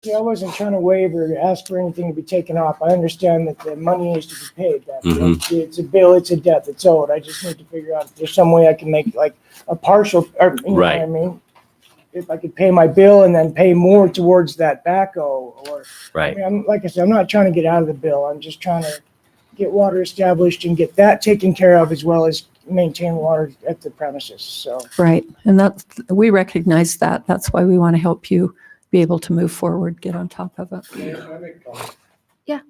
Yeah, I wasn't trying to waive or ask for anything to be taken off. I understand that the money needs to be paid. That it's a bill, it's a debt, it's owed. I just need to figure out if there's some way I can make like a partial, or you know what I mean? If I could pay my bill and then pay more towards that backhoe, or Right. I mean, like I said, I'm not trying to get out of the bill. I'm just trying to get water established and get that taken care of, as well as maintain water at the premises. So Right, and we recognize that. That's why we want to help you be able to move forward, get on top of it. Yeah.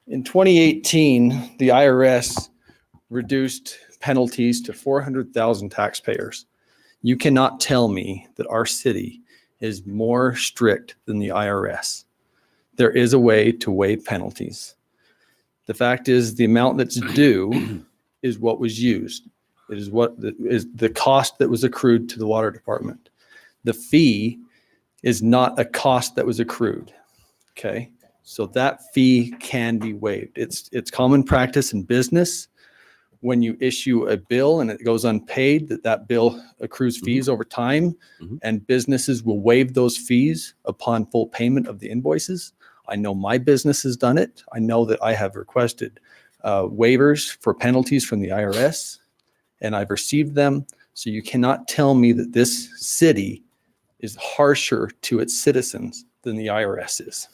In 2018, the IRS reduced penalties to 400,000 taxpayers. You cannot tell me that our city is more strict than the IRS. There is a way to waive penalties. The fact is, the amount that's due is what was used. It is what is the cost that was accrued to the water department. The fee is not a cost that was accrued. Okay, so that fee can be waived. It's common practice in business when you issue a bill and it goes unpaid, that bill accrues fees over time, and businesses will waive those fees upon full payment of the invoices. I know my business has done it. I know that I have requested waivers for penalties from the IRS, and I've received them. So you cannot tell me that this city is harsher to its citizens than the IRS is.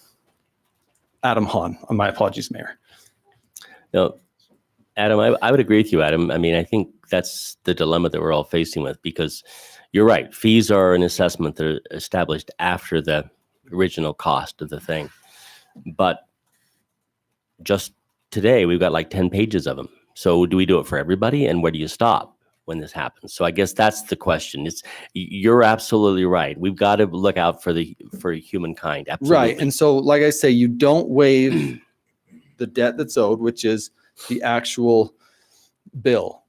Adam Hahn, my apologies, Mayor. No, Adam, I would agree with you, Adam. I mean, I think that's the dilemma that we're all facing with, because you're right. Fees are an assessment that are established after the original cost of the thing. But just today, we've got like 10 pages of them. So do we do it for everybody? And where do you stop when this happens? So I guess that's the question. You're absolutely right. We've got to look out for humankind. Absolutely. Right. And so, like I say, you don't waive the debt that's owed, which is the actual bill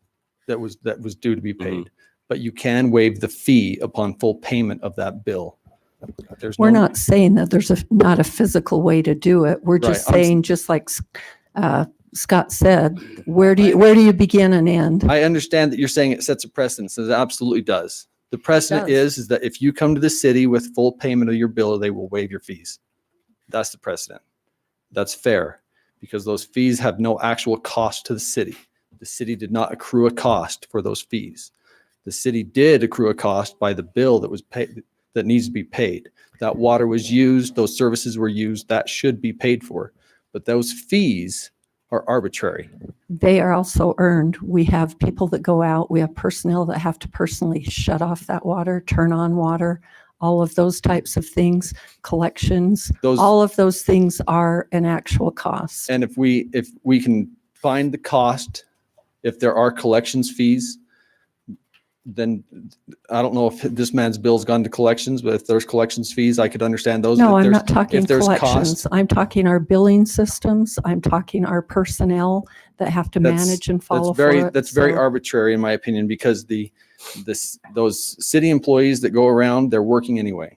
that was due to be paid. But you can waive the fee upon full payment of that bill. We're not saying that there's not a physical way to do it. We're just saying, just like Scott said, where do you begin and end? I understand that you're saying it sets a precedent. It absolutely does. The precedent is that if you come to the city with full payment of your bill, they will waive your fees. That's the precedent. That's fair, because those fees have no actual cost to the city. The city did not accrue a cost for those fees. The city did accrue a cost by the bill that was paid, that needs to be paid. That water was used, those services were used, that should be paid for. But those fees are arbitrary. They are also earned. We have people that go out, we have personnel that have to personally shut off that water, turn on water, all of those types of things, collections, all of those things are an actual cost. And if we can find the cost, if there are collections fees, then I don't know if this man's bill's gone to collections, but if there's collections fees, I could understand those. No, I'm not talking collections. I'm talking our billing systems. I'm talking our personnel that have to manage and follow for it. That's very arbitrary, in my opinion, because those city employees that go around, they're working anyway.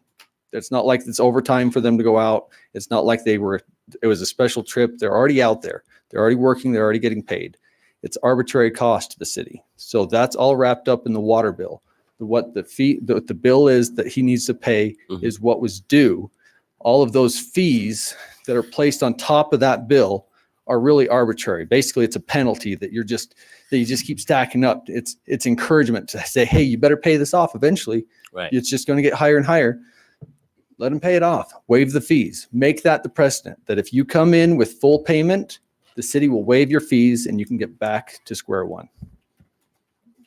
It's not like it's overtime for them to go out. It's not like it was a special trip. They're already out there. They're already working. They're already getting paid. It's arbitrary cost to the city. So that's all wrapped up in the water bill. What the bill is that he needs to pay is what was due. All of those fees that are placed on top of that bill are really arbitrary. Basically, it's a penalty that you just keep stacking up. It's encouragement to say, hey, you better pay this off eventually. Right. It's just going to get higher and higher. Let them pay it off. Waive the fees. Make that the precedent, that if you come in with full payment, the city will waive your fees and you can get back to square one.